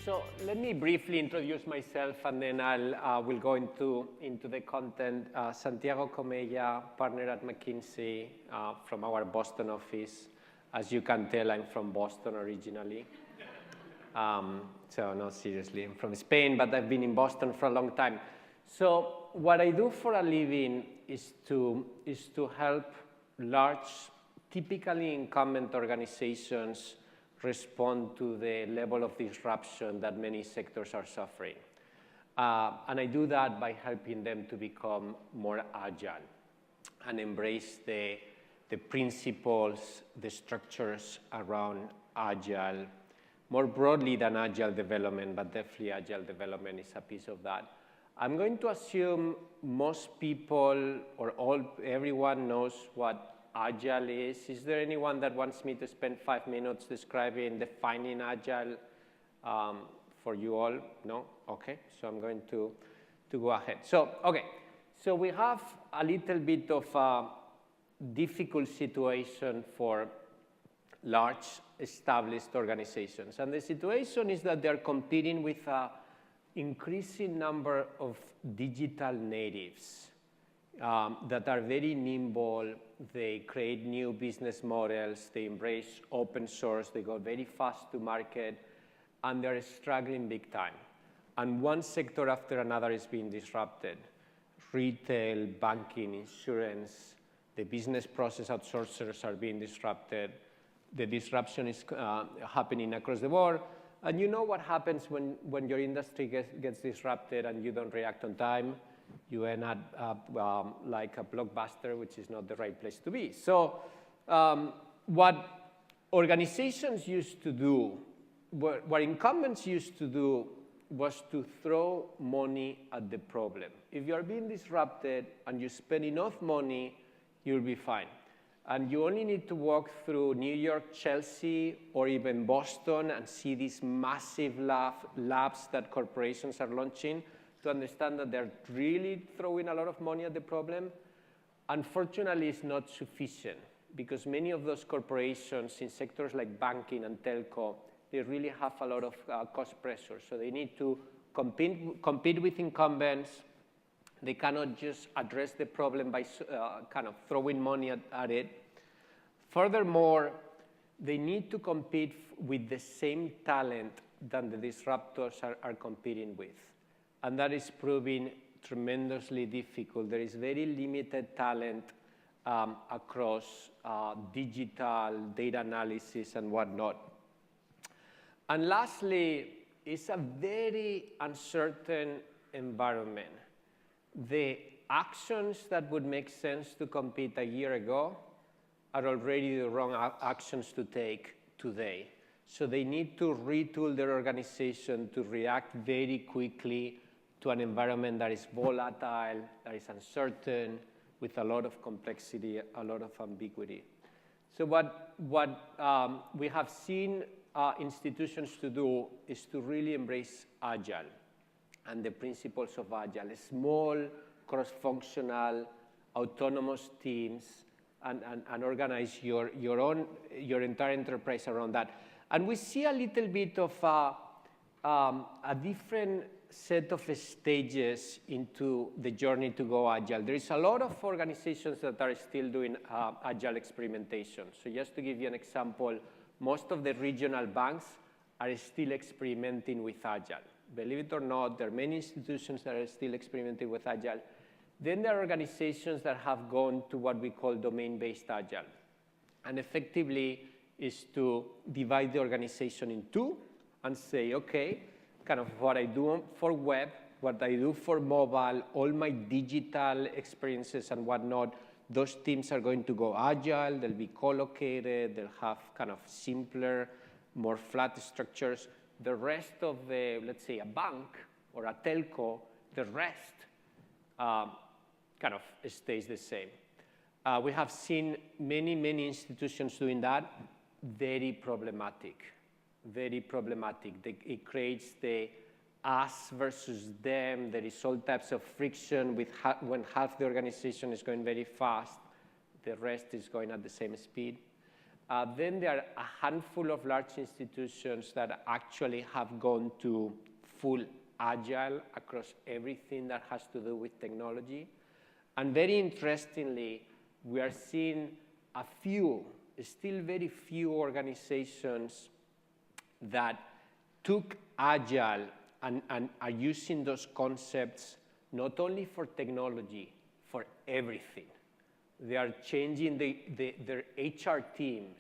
So let me briefly introduce myself, and then we'll go into the content. Santiago Comella, partner at McKinsey from our Boston office. As you can tell, I'm from Boston originally. So no, seriously, I'm from Spain, but I've been in Boston for a long time. So what I do for a living is to help large, typically incumbent organizations respond to the level of disruption that many sectors are suffering. And I do that by helping them to become more agile and embrace the principles, the structures around agile, more broadly than agile development, but definitely agile development is a piece of that. I'm going to assume most people or everyone knows what Agile is. Is there anyone that wants me to spend 5 minutes defining Agile for you all? No? Okay, so I'm going to go ahead. So, okay, so we have a little bit of a difficult situation for large established organizations. And the situation is that they're competing with an increasing number of digital natives that are very nimble. They create new business models, they embrace open source, they go very fast to market, and they're struggling big time. And one sector after another is being disrupted. Retail, banking, insurance, the business process outsourcers are being disrupted. The disruption is happening across the board. And you know what happens when your industry gets disrupted and you don't react on time? You end up like a blockbuster, which is not the right place to be. So what organizations used to do, what incumbents used to do, was to throw money at the problem. If you're being disrupted and you spend enough money, you'll be fine. And you only need to walk through New York, Chelsea, or even Boston and see these massive labs that corporations are launching to understand that they're really throwing a lot of money at the problem. Unfortunately, it's not sufficient because many of those corporations in sectors like banking and telco, they really have a lot of cost pressure. So they need to compete with incumbents. They cannot just address the problem by kind of throwing money at it. Furthermore, they need to compete with the same talent that the disruptors are competing with. And that is proving tremendously difficult. There is very limited talent across digital, data analysis, and whatnot. And lastly, it's a very uncertain environment. The actions that would make sense to compete a year ago are already the wrong actions to take today. So they need to retool their organization to react very quickly to an environment that is volatile, that is uncertain, with a lot of complexity, a lot of ambiguity. So what we have seen institutions to do is to really embrace Agile and the principles of Agile, small, cross-functional, autonomous teams, and organize your entire enterprise around that. And we see a little bit of a different set of stages into the journey to go Agile. There is a lot of organizations that are still doing Agile experimentation. So just to give you an example, most of the regional banks are still experimenting with Agile. Believe it or not, there are many institutions that are still experimenting with Agile. Then there are organizations that have gone to what we call domain-based Agile. And effectively is to divide the organization in two and say, okay, kind of what I do for web, what I do for mobile, all my digital experiences and whatnot, those teams are going to go Agile, they'll be co-located, they'll have kind of simpler, more flat structures. The rest of the, let's say, a bank or a telco, the rest kind of stays the same. We have seen many institutions doing that. Very problematic, very problematic. It creates the us versus them. There is all types of friction with when half the organization is going very fast, the rest is going at the same speed. Then there are a handful of large institutions that actually have gone to full Agile across everything that has to do with technology. And very interestingly, we are seeing a few, still very few organizations that took Agile and are using those concepts not only for technology, for everything. They are changing their HR teams,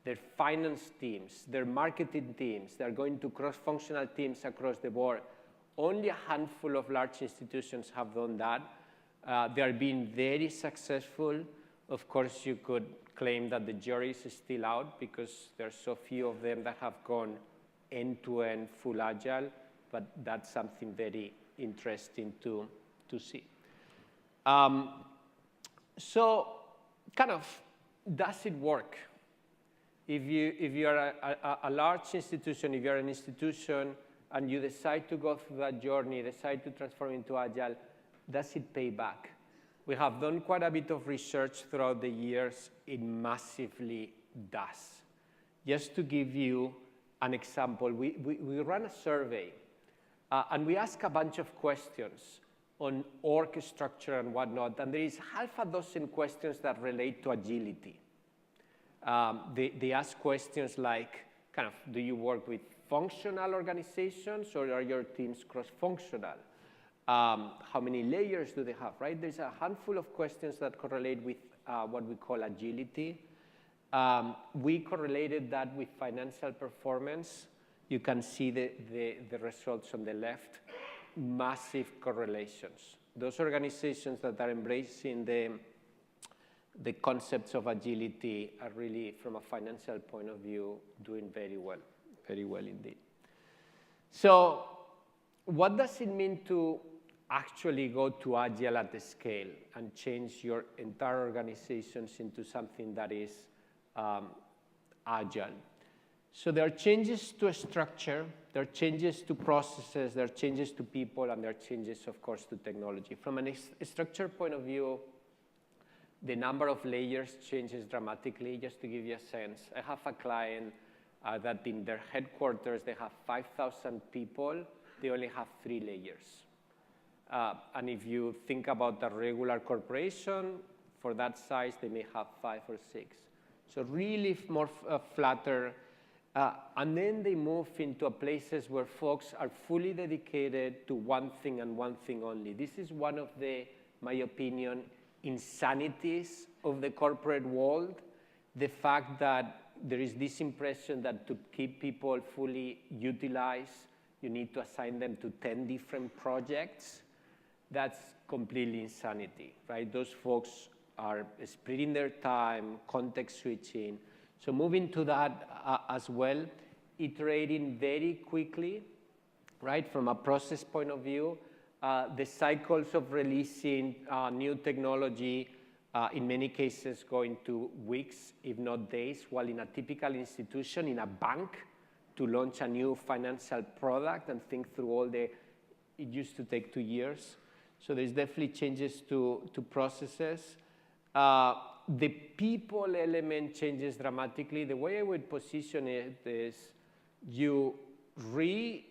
their finance teams, their marketing teams. They're going to cross-functional teams across the board. Only a handful of large institutions have done that. They are being very successful. Of course, you could claim that the jury is still out because there are so few of them that have gone end-to-end full Agile, but that's something very interesting to see. So kind of, does it work? If you are a large institution, if you're an institution and you decide to go through that journey, decide to transform into Agile, does it pay back? We have done quite a bit of research throughout the years. It massively does. Just to give you an example, we ran a survey, and we asked a bunch of questions on org structure and whatnot, and there is half a dozen questions that relate to agility. They ask questions like, kind of, do you work with functional organizations or are your teams cross-functional? How many layers do they have, right? There's a handful of questions that correlate with what we call agility. We correlated that with financial performance. You can see the results on the left. Massive correlations. Those organizations that are embracing the concepts of agility are really, from a financial point of view, doing very well indeed. So what does it mean to actually go to Agile at the scale and change your entire organizations into something that is Agile? So there are changes to a structure, there are changes to processes, there are changes to people, and there are changes, of course, to technology. From a structure point of view, the number of layers changes dramatically. Just to give you a sense, I have a client that in their headquarters, they have 5,000 people. They only have 3 layers. And if you think about a regular corporation, for that size, they may have 5 or 6. So really more flatter. And then they move into places where folks are fully dedicated to one thing and one thing only. This is one of the, my opinion, insanities of the corporate world. The fact that there is this impression that to keep people fully utilized, you need to assign them to 10 different projects. That's completely insanity, right? Those folks are splitting their time, context switching. So moving to that as well, iterating very quickly, right? From a process point of view, the cycles of releasing new technology, in many cases going to weeks, if not days, while in a typical institution, in a bank, to launch a new financial product and think through all it used to take 2 years. So there's definitely changes to processes. The people element changes dramatically. The way I would position it is you rewire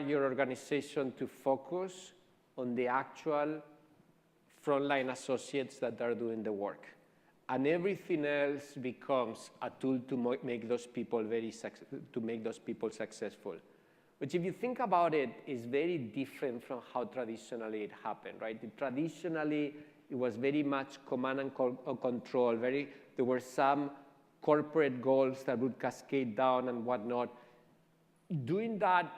your organization to focus on the actual frontline associates that are doing the work. And everything else becomes a tool to make those people successful. Which, if you think about it, is very different from how traditionally it happened, right? Traditionally, it was very much command and control. There were some corporate goals that would cascade down and whatnot. Doing that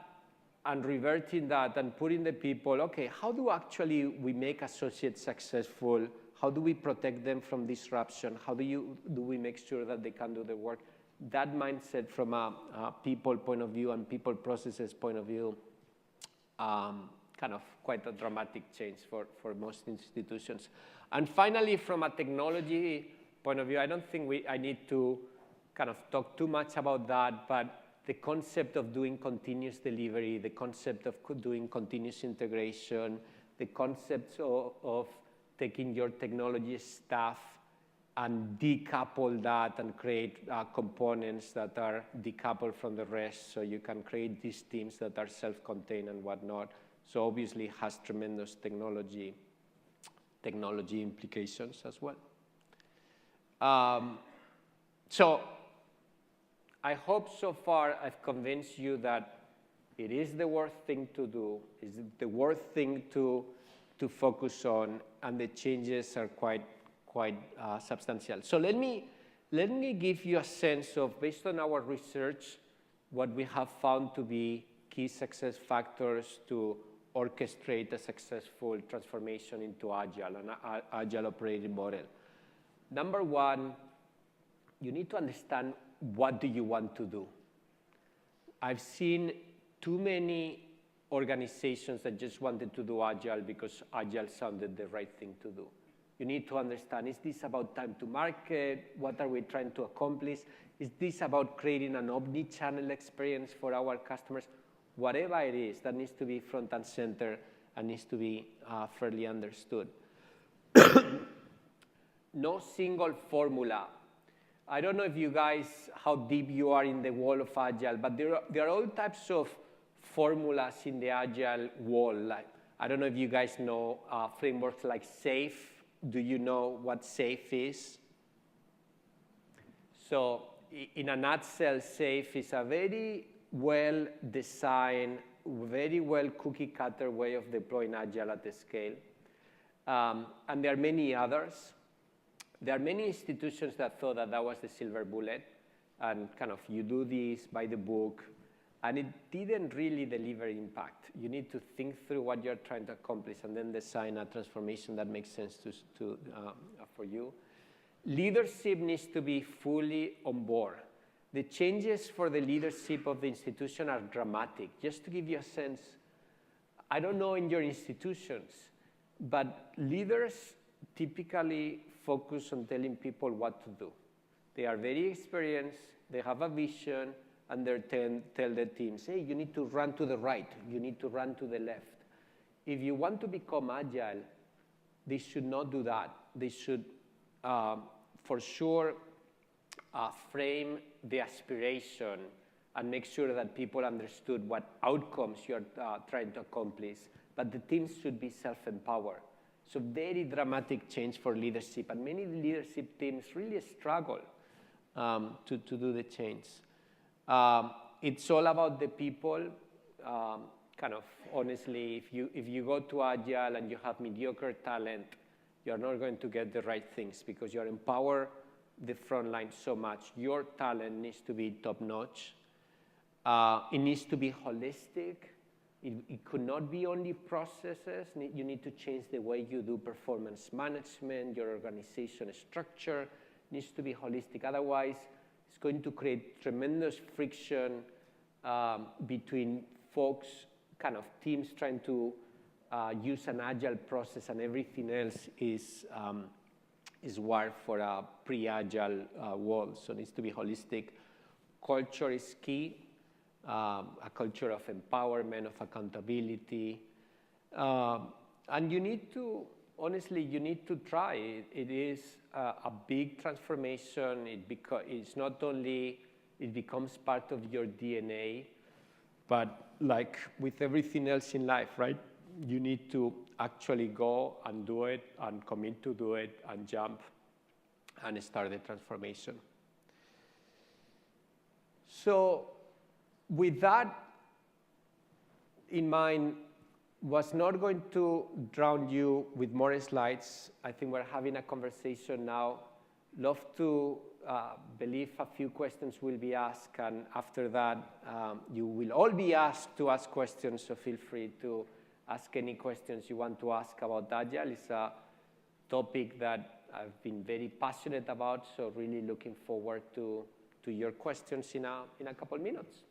and reverting that and putting the people, okay, how do actually we make associates successful? How do we protect them from disruption? How do we make sure that they can do the work? That mindset from a people point of view and people processes point of view, kind of quite a dramatic change for most institutions. And finally, from a technology point of view, I don't think I need to kind of talk too much about that, but the concept of doing continuous delivery, the concept of doing continuous integration, the concepts of taking your technology staff and decouple that and create components that are decoupled from the rest, so you can create these teams that are self-contained and whatnot. So obviously it has tremendous technology implications as well. So I hope so far I've convinced you that it is the worth thing to do, is the worth thing to focus on, and the changes are quite substantial. So let me give you a sense of, based on our research, what we have found to be key success factors to orchestrate a successful transformation into Agile, an Agile operating model. Number one, you need to understand what do you want to do. I've seen too many organizations that just wanted to do Agile because Agile sounded the right thing to do. You need to understand, is this about time to market? What are we trying to accomplish? Is this about creating an omni-channel experience for our customers? Whatever it is, that needs to be front and center and needs to be fairly understood. No single formula. I don't know if you guys, how deep you are in the world of Agile, but there are all types of formulas in the Agile world. Like, I don't know if you guys know frameworks like SAFe. Do you know what SAFe is? So in a nutshell, SAFe is a very well-designed, very well cookie-cutter way of deploying Agile at the scale. And there are many others. There are many institutions that thought that that was the silver bullet, and kind of you do this by the book, and it didn't really deliver impact. You need to think through what you're trying to accomplish and then design a transformation that makes sense for you. Leadership needs to be fully on board. The changes for the leadership of the institution are dramatic. Just to give you a sense, I don't know in your institutions, but leaders typically focus on telling people what to do. They are very experienced, they have a vision, and they tell their teams, hey, you need to run to the right, you need to run to the left. If you want to become Agile, they should not do that. They should, for sure, frame the aspiration and make sure that people understood what outcomes you're trying to accomplish. But the teams should be self-empowered. So very dramatic change for leadership. And many leadership teams really struggle to do the change. It's all about the people. Kind of honestly, if you go to Agile and you have mediocre talent, you're not going to get the right things because you're empowered the front line so much. Your talent needs to be top-notch. It needs to be holistic. It could not be only processes. You need to change the way you do performance management. Your organization structure needs to be holistic. Otherwise, it's going to create tremendous friction between folks, kind of teams trying to use an Agile process, and everything else is wired for a pre-Agile world. So it needs to be holistic. Culture is key. A culture of empowerment, of accountability. And you need to, honestly, you need to try. It is a big transformation. It's not only, it becomes part of your DNA, but like with everything else in life, right? You need to actually go and do it and commit to do it and jump and start the transformation. So with that in mind, was not going to drown you with more slides. I think we're having a conversation now. Love to believe a few questions will be asked, and after that, you will all be asked to ask questions, so feel free to ask any questions you want to ask about Agile. It's a topic that I've been very passionate about, so really looking forward to your questions in a couple minutes.